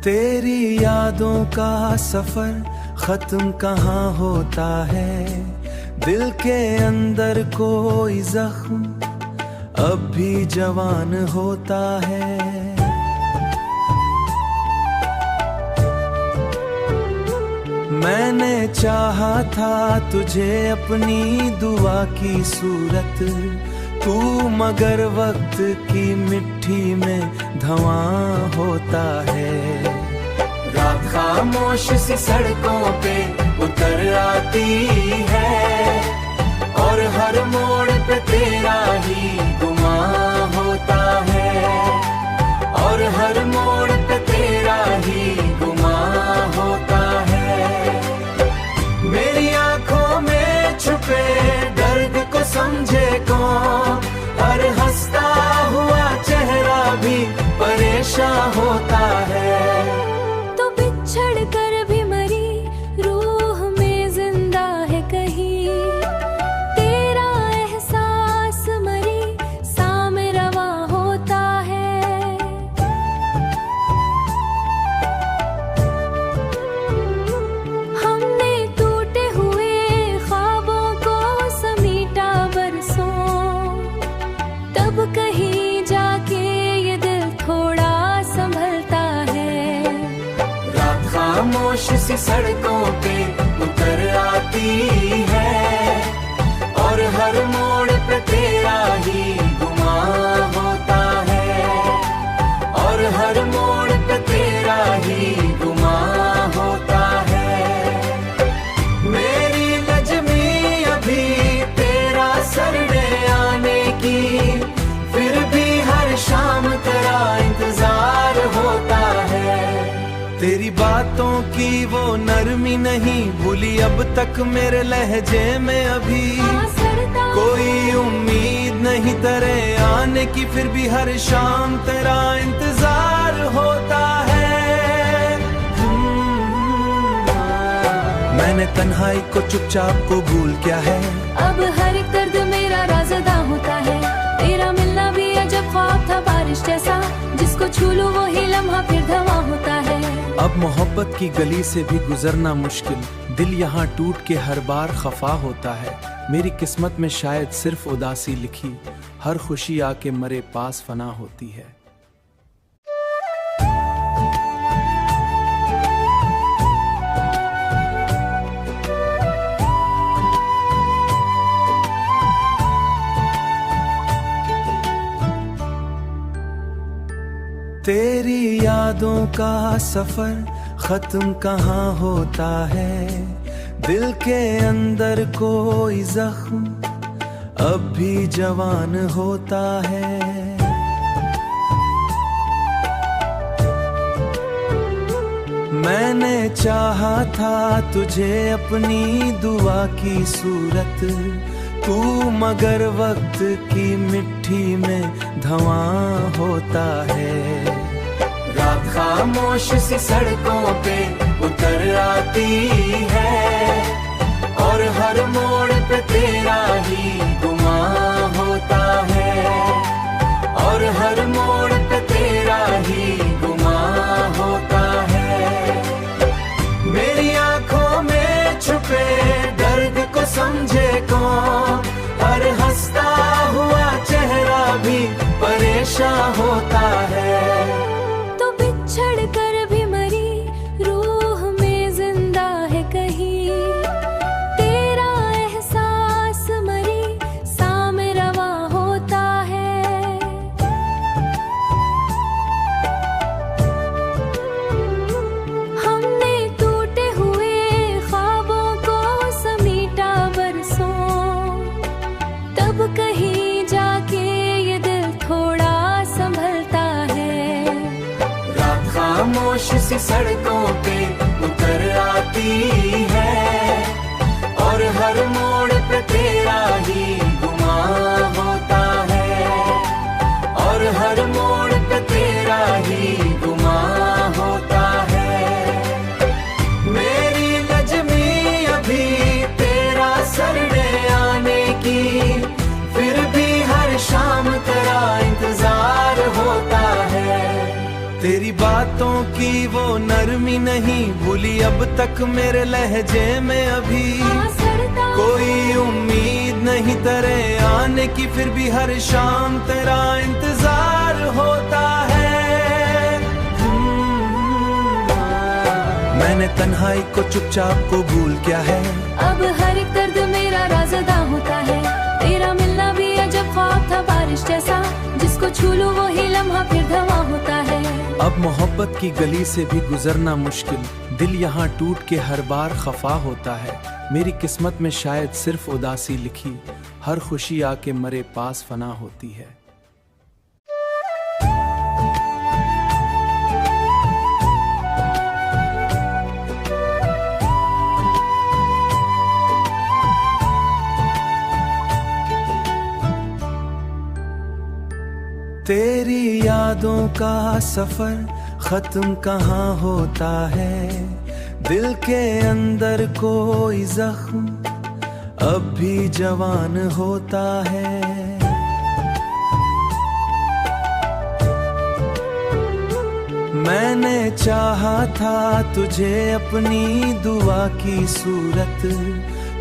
तेरी यादों का सफर खत्म कहाँ होता है, दिल के अंदर कोई जख्म अब भी जवान होता है। मैंने चाहा था तुझे अपनी दुआ की सूरत, तू मगर वक्त की मिट्टी में धुआं होता है। रात खामोश सी सड़कों पे उतर आती है और हर मोड़ पे तेरा ही गुमां होता है, और हर मोड़ पे तेरा ही गुमां होता है। मेरी आंखों में छुपे दर्द को समझे कौन, हर हंसता हुआ चेहरा भी परेशान होता है। तो बिछड़ कर भी मरी रूह में जिंदा है कहीं, तेरा एहसास मरी सामने रवा होता है। हमने टूटे हुए ख्वाबों को समीटा बरसों, तब कहीं जाके ये दिल थोड़ा संभलता है। रात खामोश सी सड़कों पे उतर आती है और हर मोड़ पे तेरा ही गुमां होता है, और हर मोड़ पे तेरा ही गुमां होता है। मेरी नजमी अभी तेरा सरने आने की, फिर भी हर शाम तेरा इंतजार होता है। तेरी बातों की वो नरमी नहीं भूली अब तक मेरे लहजे में अभी, कोई उम्मीद नहीं तेरे आने की, फिर भी हर शाम तेरा इंतजार होता है। मैंने तन्हाई को चुपचाप कबूल किया है, अब हर एक दर्द मेरा राज़दा होता है। तेरा मिलना भी अजब ख्वाब था बारिश जैसा, जिसको छू लूं वो ही लम्हा फिर धुआं होता है। अब मोहब्बत की गली से भी गुजरना मुश्किल, दिल यहाँ टूट के हर बार खफा होता है। मेरी किस्मत में शायद सिर्फ उदासी लिखी, हर खुशी आके मरे पास फना होती है। तेरी यादों का सफर खत्म कहाँ होता है, दिल के अंदर कोई जख्म अब भी जवान होता है। मैंने चाहा था तुझे अपनी दुआ की सूरत, तू मगर वक्त की मिट्टी में धुआं होता है। रात खामोश सी सड़कों पे उतर आती है और हर मोड़ पे तेरा ही गुमां होता है, और हर मोड़ पे तेरा ही गुमां होता है। मेरी आंखों में छुपे दर्द को समझे कौन, हर हंसता हुआ चेहरा भी परेशान होता है। तो बिछड़ कर भी मरी रूह में जिंदा है कहीं, तेरा एहसास मरी सामने रवा होता है। हमने टूटे हुए ख्वाबों को समीटा बरसों, तब कहीं जाके ये दिल थोड़ा संभलता है। रात खामोश सी सड़कों पे उतर आती है और हर मोड़ पे तेरा ही गुमां होता है, और हर मोड़ पे तेरा ही गुमां होता है। मेरी नजमी अभी तेरा सरने आने की, फिर भी हर शाम तेरा इंतजार होता है। तेरी बात बातों की वो नरमी नहीं भूली अब तक मेरे लहजे में अभी कोई उम्मीद नहीं तेरे आने की फिर भी हर शाम तेरा इंतजार होता है। मैंने तन्हाई को चुपचाप कबूल किया है, अब हर एक दर्द मेरा राज अदा होता है। तेरा मिलना भी अजब ख्वाब था बारिश जैसा, जिसको छू लूं वो ही लम्हा फिर धवां होता है। अब मोहब्बत की गली से भी गुजरना मुश्किल, दिल यहाँ टूट के हर बार खफा होता है। मेरी किस्मत में शायद सिर्फ उदासी लिखी, हर खुशी आके मरे पास फना होती है। तेरी यादों का सफर खत्म कहाँ होता है, दिल के अंदर कोई जख्म अब भी जवान होता है। मैंने चाहा था तुझे अपनी दुआ की सूरत,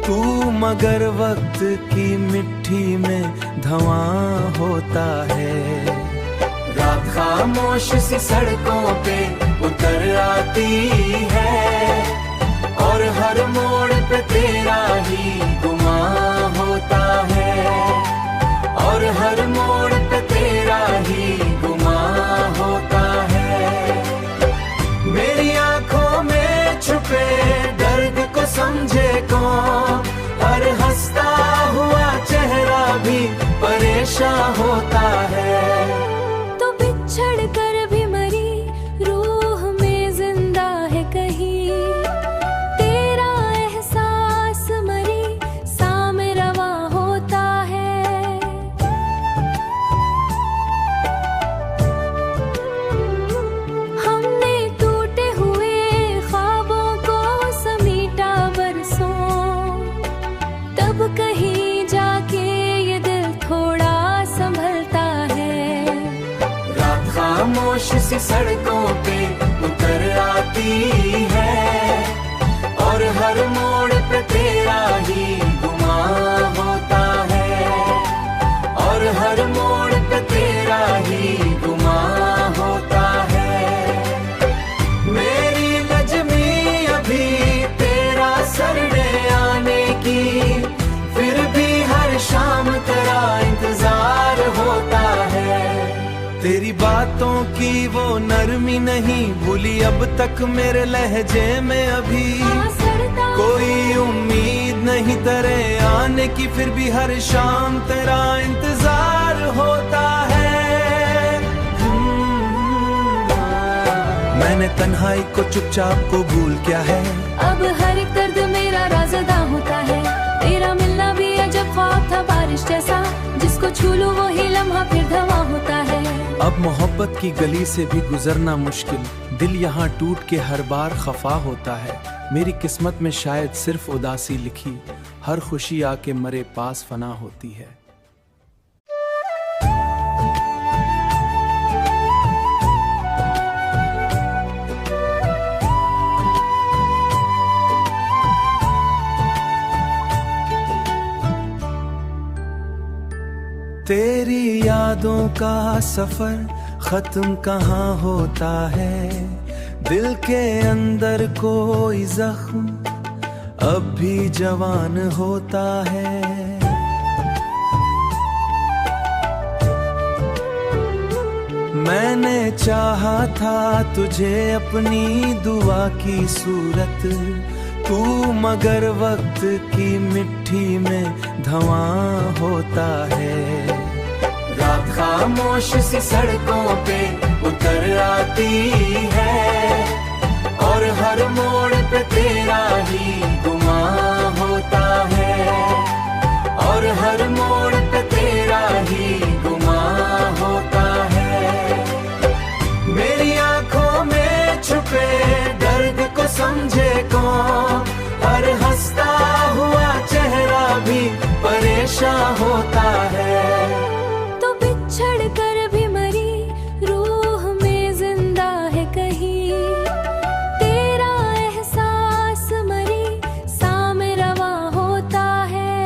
तू मगर वक्त की मिट्टी में धवां होता है। रात खामोश सी सड़कों पे उतर आती है, और हर मोड़ पे तेरा ही गुमां होता है, और हर मोड़ पे तेरा ही गुमां होता है। मेरी आंखों में छुपे दर्द को समझे कौन, हर हंसता हुआ चेहरा भी परेशान होता है। तो बिछड़ कर भी मरी रूह में जिंदा है कहीं, तेरा एहसास मरी सामे रवा होता है। हमने टूटे हुए ख्वाबों को समीटा बरसों, तब कहीं जाके ये दिल थोड़ा संभलता है। रात खामोश सी सड़कों पे उतर आती है, और हर मोड़ पे तेरा ही गुमां होता है, और हर मोड़ पे तेरा ही गुमां होता है। मेरी नजमी अभी तेरा सरने आने की, फिर भी हर शाम तेरा इंतजार होता है। तेरी बातों की वो नरमी नहीं भूली अब तक मेरे लहजे में अभी कोई उम्मीद नहीं तेरे आने की फिर भी हर शाम तेरा इंतजार होता है। मैंने तन्हाई को चुपचाप कबूल किया है, अब हर एक दर्द मेरा राज अदा होता है। तेरा मिलना भी अजब ख्वाब था बारिश जैसा, जिसको छू लूं वो ही लम्हा फिर धवां होता है। अब मोहब्बत की गली से भी गुजरना मुश्किल, दिल यहाँ टूट के हर बार खफा होता है। मेरी किस्मत में शायद सिर्फ उदासी लिखी, हर खुशी आके मरे पास फना होती है। तेरी यादों का सफर खत्म कहाँ होता है, दिल के अंदर कोई जख्म अब भी जवान होता है। मैंने चाहा था तुझे अपनी दुआ की सूरत, तू मगर वक्त की मिट्टी में धवां होता है। रात खामोश सी सड़कों पे उतर आती है, और हर मोड़ पे तेरा ही गुमां होता है, और हर मोड़ पे तेरा ही गुमां होता है। मेरी आंखों में छुपे दर्द को समझे कौन, हर हंसता हुआ चेहरा भी परेशान होता है। तो बिछड़ कर भी मरी रूह में जिंदा है कहीं, तेरा एहसास मरी सामे रवा होता है।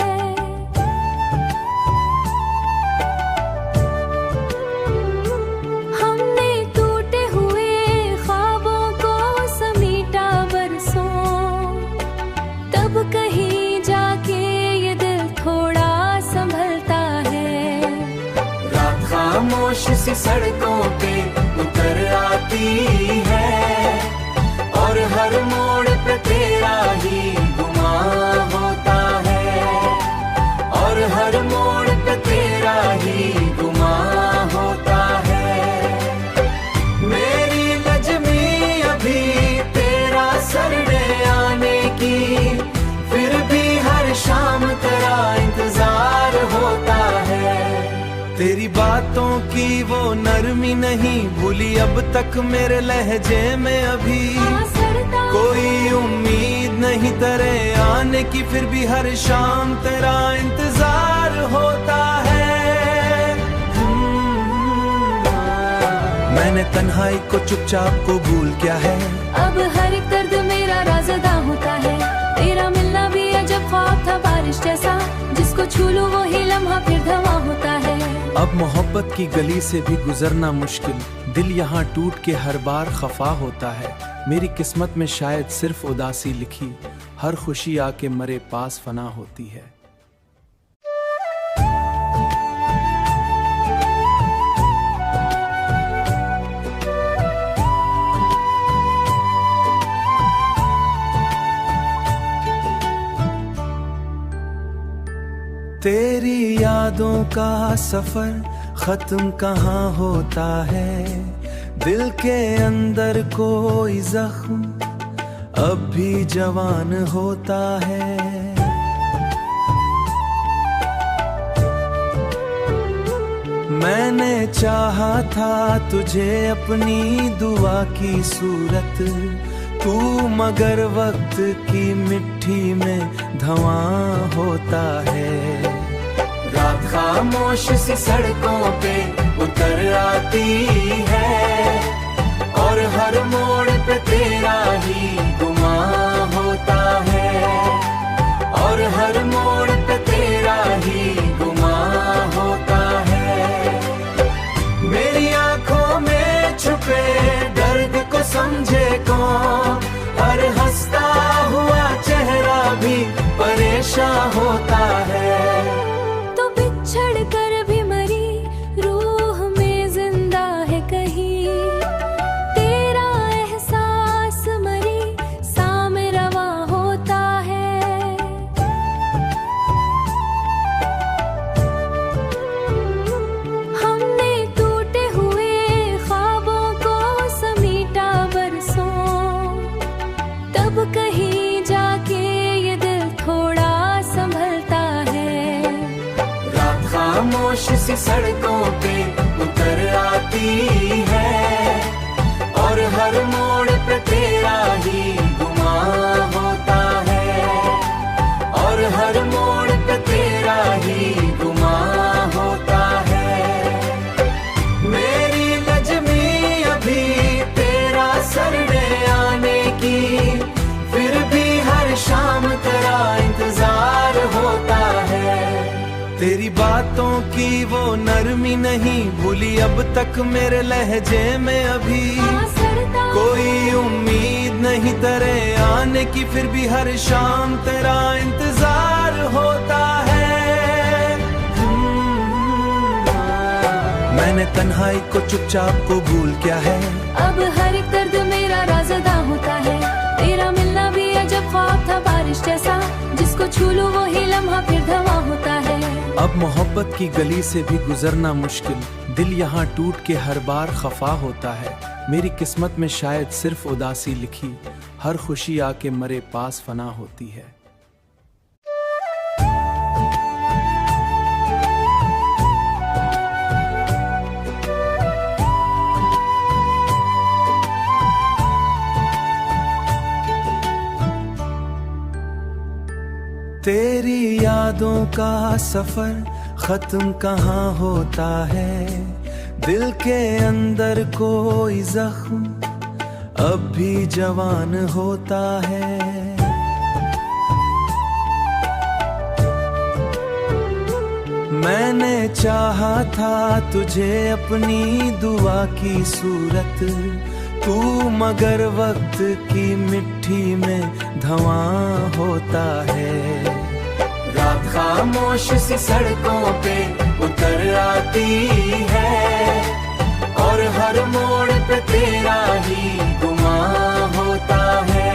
हमने टूटे हुए ख्वाबों को समीटा बरसों, तब कहीं जाके ये दिल थोड़ा संभलता है। रात खामोश सी सड़कों पे उतर आती है, और हर मोड़ पे तेरा ही गुमां होता है, और हर मोड़ पे तेरा ही गुमां होता है। मेरी नजमी अभी तेरा सरने आने की, फिर भी हर शाम तेरा इंतजार होता है। तेरी बातों की वो नरमी नहीं भूली अब तक मेरे लहजे में अभी। कोई उम्मीद नहीं तेरे आने की, फिर भी हर शाम तेरा इंतजार होता है। मैंने तन्हाई को चुपचाप कबूल किया है। अब हर एक दर्द मेरा राज़दा होता है। तेरा मिलना भी अजब ख्वाब था बारिश जैसा, जिसको छू लूं वो ही लम्हा फिर धवा होता है। अब मोहब्बत की गली से भी गुजरना मुश्किल, दिल यहाँ टूट के हर बार खफा होता है। मेरी किस्मत में शायद सिर्फ उदासी लिखी, हर खुशी आके मरे पास फना होती है। तेरी यादों का सफर खत्म कहाँ होता है, दिल के अंदर कोई जख्म अब भी जवान होता है। मैंने चाहा था तुझे अपनी दुआ की सूरत, तू मगर वक्त की मिट्टी में धुआं होता है। रात खामोश सी सड़कों पे उतर आती है, और हर मोड़ पे तेरा ही गुमां होता है, और हर मोड़ पे तेरा ही गुमां होता है। मेरी आंखों में छुपे दर्द को समझे कौन, हर हंसता हुआ चेहरा भी परेशान होता है। तो बिछड़ कर भी मरी रूह में जिंदा है कहीं, तेरा एहसास मरी सामे रवा होता है। हमने टूटे हुए ख्वाबों को समीटा बरसों, तब कहीं जाके ये दिल थोड़ा संभलता है। रात खामोश सी सड़कों पे उतर आती है, और हर मोड़ पे तेरा ही गुमां होता है, और हर मोड़ पे तेरा ही गुमां होता है। मेरी नजमी अभी तेरा सरने आने की, फिर भी हर शाम तेरा इंतजार होता है। तेरी बातों की वो नरमी नहीं भूली अब तक मेरे लहजे में अभी। कोई उम्मीद नहीं तेरे आने की, फिर भी हर शाम तेरा इंतजार होता है। मैंने तन्हाई को चुपचाप कबूल किया है। अब हर एक दर्द मेरा राज़दा होता है। तेरा मिलना भी अजब ख्वाब था बारिश जैसा, जिसको छू लूं वो ही लम्हा फिर धवा होता है। अब मोहब्बत की गली से भी गुजरना मुश्किल, दिल यहाँ टूट के हर बार खफा होता है। मेरी किस्मत में शायद सिर्फ उदासी लिखी, हर खुशी आके मरे पास फना होती है। तेरी यादों का सफर खत्म कहाँ होता है, दिल के अंदर कोई जख्म अब भी जवान होता है। मैंने चाहा था तुझे अपनी दुआ की सूरत, तू मगर वक्त की मिट्टी में धुआं होता है। रात खामोश सी सड़कों पे उतर आती है, और हर मोड़ पे तेरा ही गुमां होता है,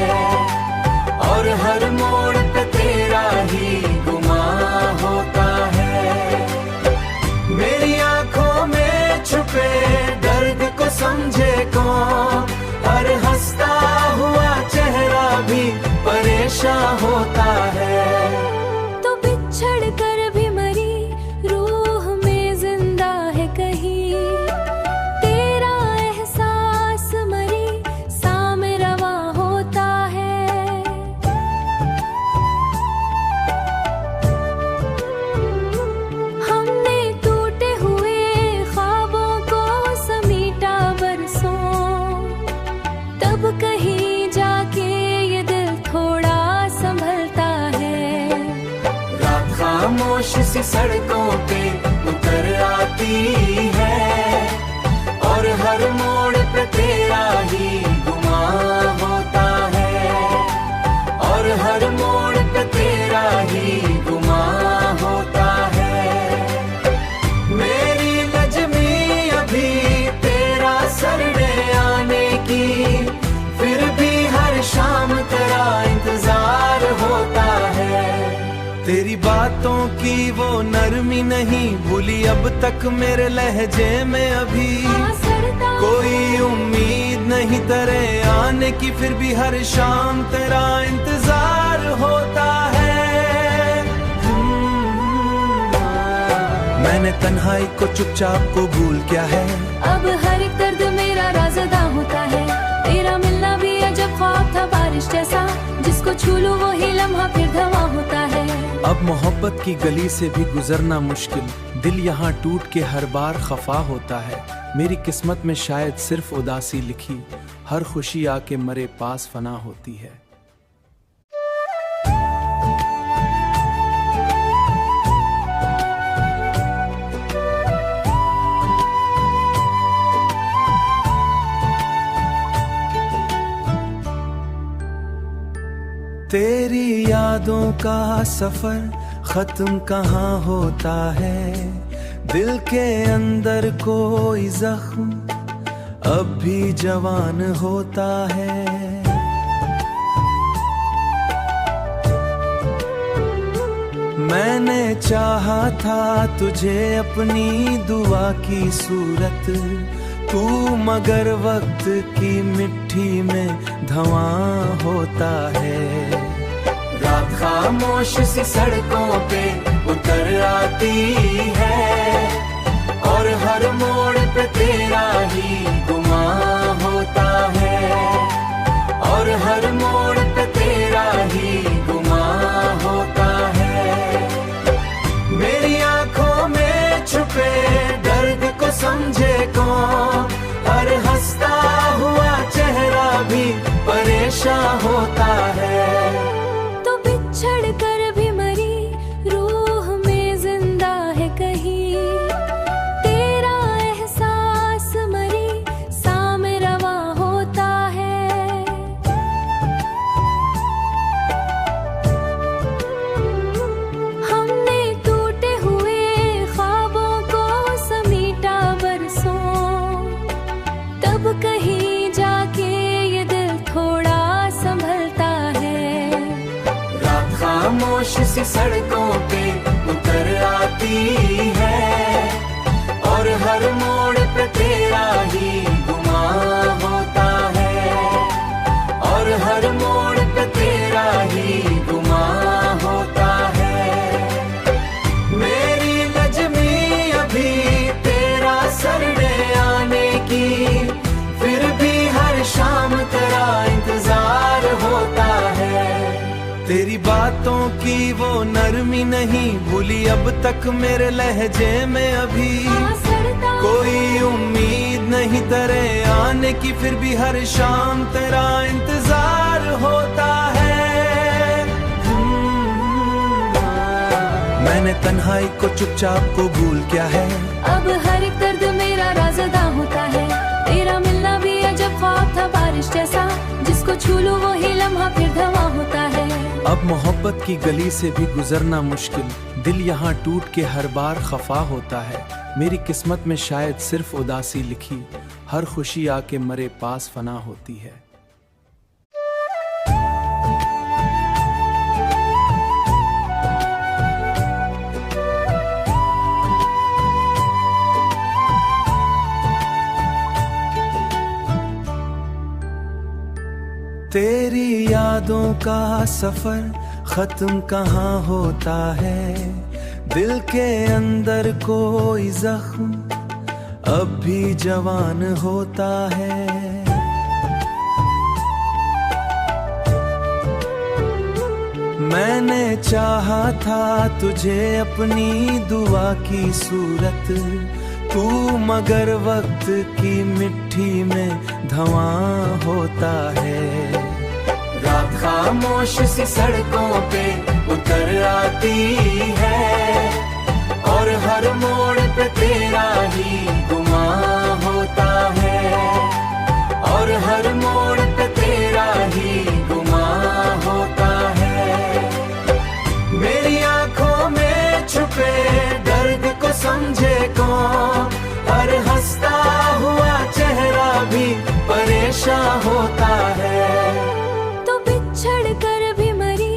और हर मोड़ पे तेरा ही गुमां होता है। मेरी आंखों में छुपे दर्द को समझे कौन, हर हंसता हुआ चेहरा भी परेशान होता है। तो बिछड़ कर भी मरी रूह में जिंदा है कहीं, तेरा एहसास मरी सामे रवा होता है। हमने टूटे हुए ख्वाबों को समीटा बरसों, तब कहीं जाके ये दिल थोड़ा संभलता है। रात खामोश सी सड़कों पे उतर आती है, और हर मोड़ पे तेरा ही गुमां होता है, और हर मोड़ पे तेरा ही गुमां होता है। मेरी नजमी अभी तेरा सरने आने की, फिर भी हर शाम तेरा इंतजार होता है। तेरी बातों की वो नरमी नहीं भूली अब तक मेरे लहजे में अभी। कोई उम्मीद नहीं तेरे आने की, फिर भी हर शाम तेरा इंतजार होता है। मैंने तन्हाई को चुपचाप कबूल किया है, अब हर एक दर्द मेरा राज़दा होता है। तेरा मिलना भी अजब ख्वाब था बारिश जैसा, जिसको छू लूं वो ही लम्हा फिर धुआं होता है। अब मोहब्बत की गली से भी गुजरना मुश्किल, दिल यहाँ टूट के हर बार खफा होता है। मेरी किस्मत में शायद सिर्फ उदासी लिखी, हर खुशी आके मरे पास फना होती है। तेरी यादों का सफर खत्म कहाँ होता है, दिल के अंदर कोई जख्म अब भी जवान होता है। मैंने चाहा था तुझे अपनी दुआ की सूरत, तू मगर वक्त की मिट्टी में धुआं होता है। रात खामोश सी सड़कों पे उतर आती है, और हर मोड़ पे तेरा ही गुमां होता है, और हर मोड़ पे तेरा ही गुमां होता है। मेरी आंखों में छुपे दर्द को समझे कौन, हर हंसता हुआ चेहरा भी परेशान होता है। तो बिछड़ कर भी मरी रूह में जिंदा है कहीं, तेरा एहसास मरी सामे रवा होता है। हमने टूटे हुए ख्वाबों को समीटा बरसों, तब कहीं जाके ये दिल थोड़ा संभलता है। रात खामोश सी सड़कों पे उतर आती है, और हर मोड़ पे तेरा ही गुमां होता है, और हर मोड़ पे तेरा ही गुमां होता है। मेरी नजमी अभी तेरा सरने आने की, फिर भी हर शाम तेरा इंतजार होता है। तेरी बातों की वो नरमी नहीं भूली अब तक मेरे लहजे में अभी। कोई उम्मीद नहीं तेरे आने की, फिर भी हर शाम तेरा इंतजार होता है। मैंने तन्हाई को चुपचाप कबूल किया है। अब हर एक दर्द मेरा राज अदा होता है। तेरा मिलना भी अजब ख्वाब था बारिश जैसा, जिसको छू लूं वो ही लम्हा फिर धवां होता है। अब मोहब्बत की गली से भी गुजरना मुश्किल, दिल यहाँ टूट के हर बार खफा होता है। मेरी किस्मत में शायद सिर्फ उदासी लिखी, हर खुशी आके मरे पास फना होती है। तेरी यादों का सफर खत्म कहाँ होता है, दिल के अंदर कोई जख्म अब भी जवान होता है। मैंने चाहा था तुझे अपनी दुआ की सूरत, तू मगर वक्त की मिट्टी में धवां होता है। रात खामोश सी सड़कों पे उतर आती है, और हर मोड़ पे तेरा ही गुमां होता है, और हर मोड़ पे तेरा ही गुमां होता है। मेरी आंखों में छुपे दर्द को समझे कौन, हर हंसता हुआ चेहरा भी परेशान होता है। तो बिछड़ कर भी मरी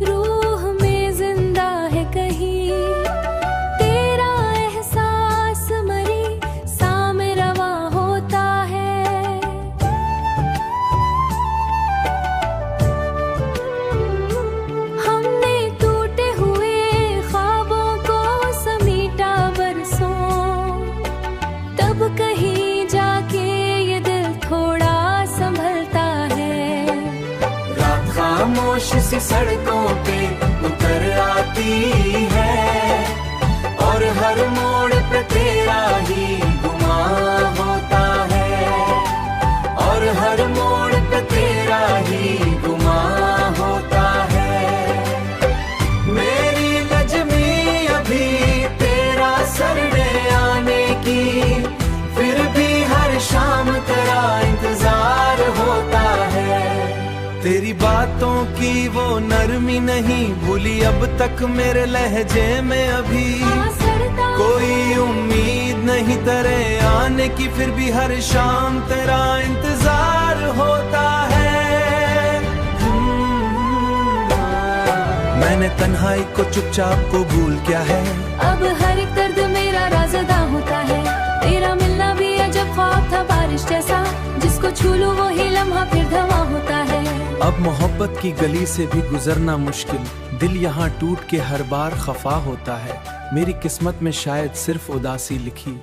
रूह में जिंदा है कहीं, तेरा एहसास मरी साम रवा होता है। हमने टूटे हुए ख्वाबों को समीटा बरसों, तब कहीं जाके ये दिल थोड़ा संभलता है। रात खामोश सी सड़कों पे उतर आती है, और हर मोड़ पे तेरा ही गुमां होता है, और हर मोड़ पे तेरा ही गुमां होता है। मेरी नजमी अभी तेरा सरने आने की, फिर भी हर शाम तेरा इंतजार होता है। तेरी बातों की वो नरमी नहीं भूली अब तक मेरे लहजे में अभी। कोई उम्मीद नहीं तेरे आने की, फिर भी हर शाम तेरा इंतजार होता है। मैंने तन्हाई को चुपचाप कबूल किया है। अब हर एक दर्द मेरा राज अदा होता है। तेरा मिलना भी अजब ख्वाब था बारिश जैसा, जिसको छू लूं वो ही लम्हा फिर धवां होता है। अब मोहब्बत की गली से भी गुजरना मुश्किल, दिल यहाँ टूट के हर बार खफा होता है। मेरी किस्मत में शायद सिर्फ उदासी लिखी,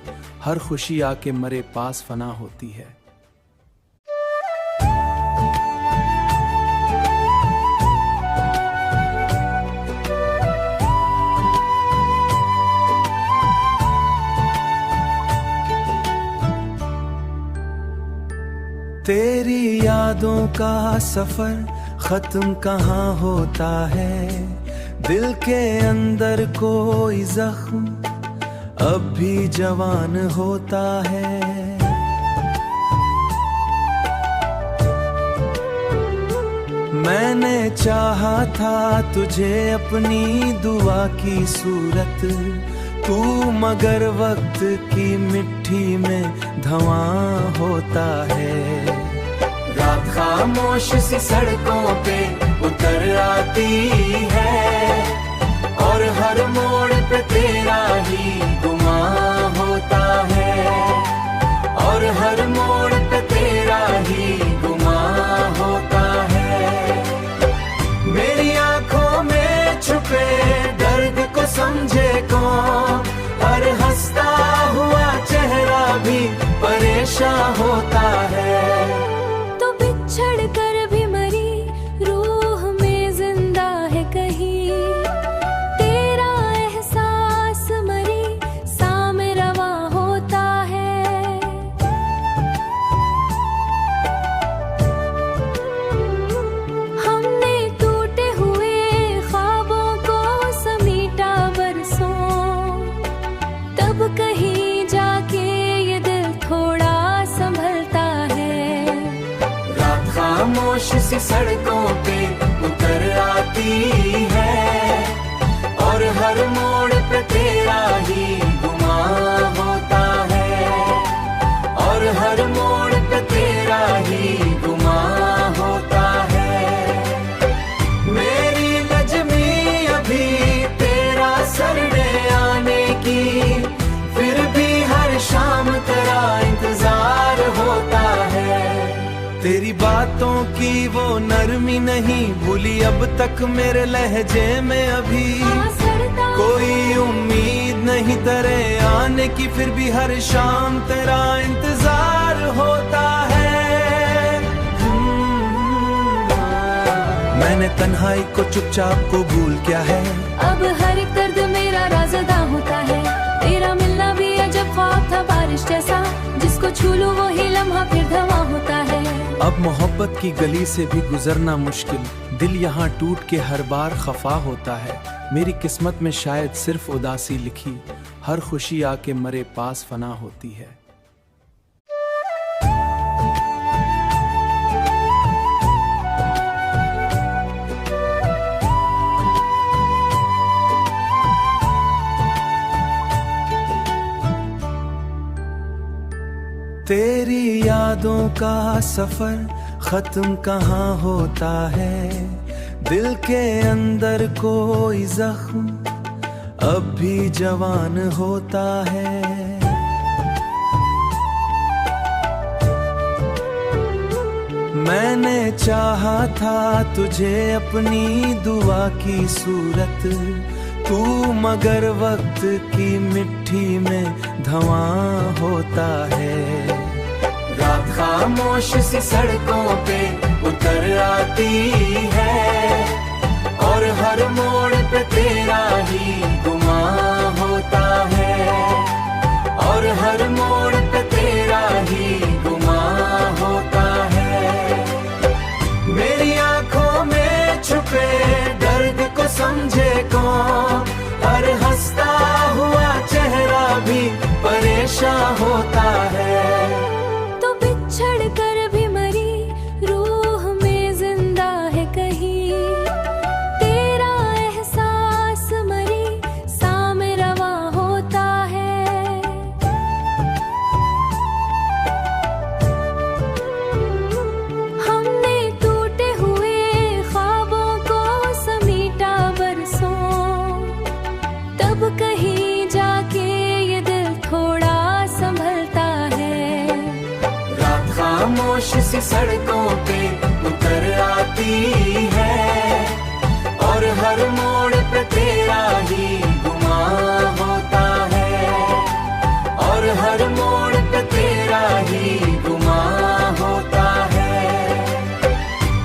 हर खुशी आके मरे पास फना होती है। तेरी यादों का सफर खत्म कहाँ होता है, दिल के अंदर कोई जख्म अब भी जवान होता है। मैंने चाहा था तुझे अपनी दुआ की सूरत, तू मगर वक्त की मिट्टी में धवां होता है। रात खामोश सी सड़कों पे उतर आती है, और हर मोड़ पे तेरा ही गुमां होता है, और हर मोड़ पे तेरा ही गुमां होता है। मेरी आंखों में छुपे दर्द को समझे कौन, हर हंसता हुआ चेहरा भी परेशान होता है। तो बिछड़ कर भी मरी रूह में जिंदा सी सड़कों पे उतर आती है, और हर मोड़ पे तेरा ही गुमां होता है, और हर मोड़ पे तेरा ही गुमां होता है। मेरी नजमी अभी तेरा सरने आने की, फिर भी हर शाम तेरा इंतजार होता है। तेरी बातों की वो नरमी नहीं भूली अब तक मेरे लहजे में अभी, कोई उम्मीद नहीं तेरे आने की, फिर भी हर शाम तेरा इंतजार होता है। मैंने तन्हाई को चुपचाप कबूल किया है, अब हर एक दर्द मेरा राज़दा होता है। तेरा मिलना भी अजब ख्वाब था बारिश जैसा, जिसको छू लूं वो ही लम्हा फिर धवां होता है। अब मोहब्बत की गली से भी गुजरना मुश्किल, दिल यहाँ टूट के हर बार खफा होता है। मेरी किस्मत में शायद सिर्फ उदासी लिखी, हर खुशी आके मरे पास फना होती है। तेरी यादों का सफर खत्म कहाँ होता है, दिल के अंदर कोई जख्म अब भी जवान होता है। मैंने चाहा था तुझे अपनी दुआ की सूरत, तू मगर वक्त की मिट्टी में धवां होता है। रात खामोश सी सड़कों पे उतर आती है, और हर मोड़ पे तेरा ही गुमां होता है, और हर मोड़ पे तेरा ही गुमां होता है। मेरी आंखों में छुपे दर्द को समझे कौन, हर हंसता हुआ चेहरा भी परेशान होता है। तो बिछड़ कर भी मरी रूह में जिंदा है कहीं, तेरा एहसास मरी सामे रवा होता है। हमने टूटे हुए ख्वाबों को समीटा बरसों, तब कहीं जाके ये दिल थोड़ा संभलता है। रात खामोश सी सड़कों पे उतर आती है, और हर मोड़ पे तेरा ही गुमां होता है, और हर मोड़ पे तेरा ही गुमां होता है।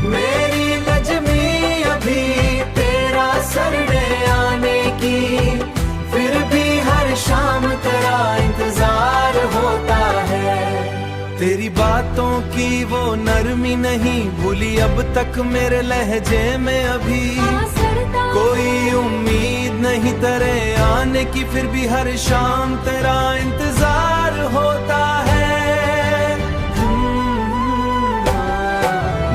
मेरी नजमी अभी तेरा सरने आने की, फिर भी हर शाम तेरा इंतजार होता है। तेरी बातों की वो नरमी नहीं भूली अब तक मेरे लहजे में अभी, कोई उम्मीद नहीं तेरे आने की, फिर भी हर शाम तेरा इंतजार होता है।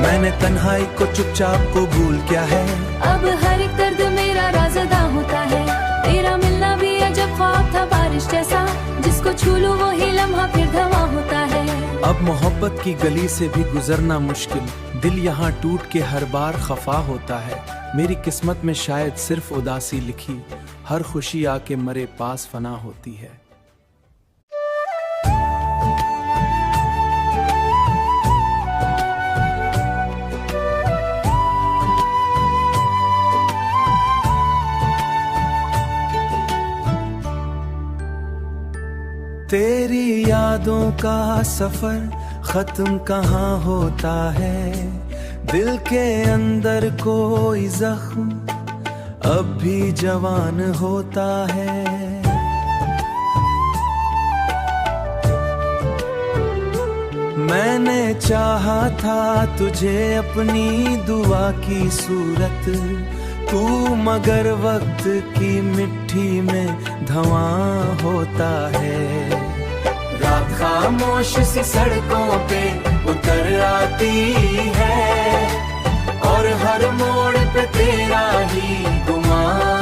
मैंने तन्हाई को चुपचाप कबूल किया है, अब हर एक दर्द मेरा राज़दा होता है। तेरा मिलना भी अजब ख्वाब था बारिश जैसा, जिसको छू लूं वो ही लम्हा फिर धवां होता है। अब मोहब्बत की गली से भी गुजरना मुश्किल, दिल यहाँ टूट के हर बार खफा होता है। मेरी किस्मत में शायद सिर्फ उदासी लिखी, हर खुशी आके मरे पास फना होती है। तेरी यादों का सफर खत्म कहाँ होता है, दिल के अंदर कोई जख्म अब भी जवान होता है। मैंने चाहा था तुझे अपनी दुआ की सूरत, तू मगर वक्त की मिट्टी में धवां होता है। रात खामोश सी सड़कों पे उतर आती है, हर मोड़ पे तेरा ही गुमान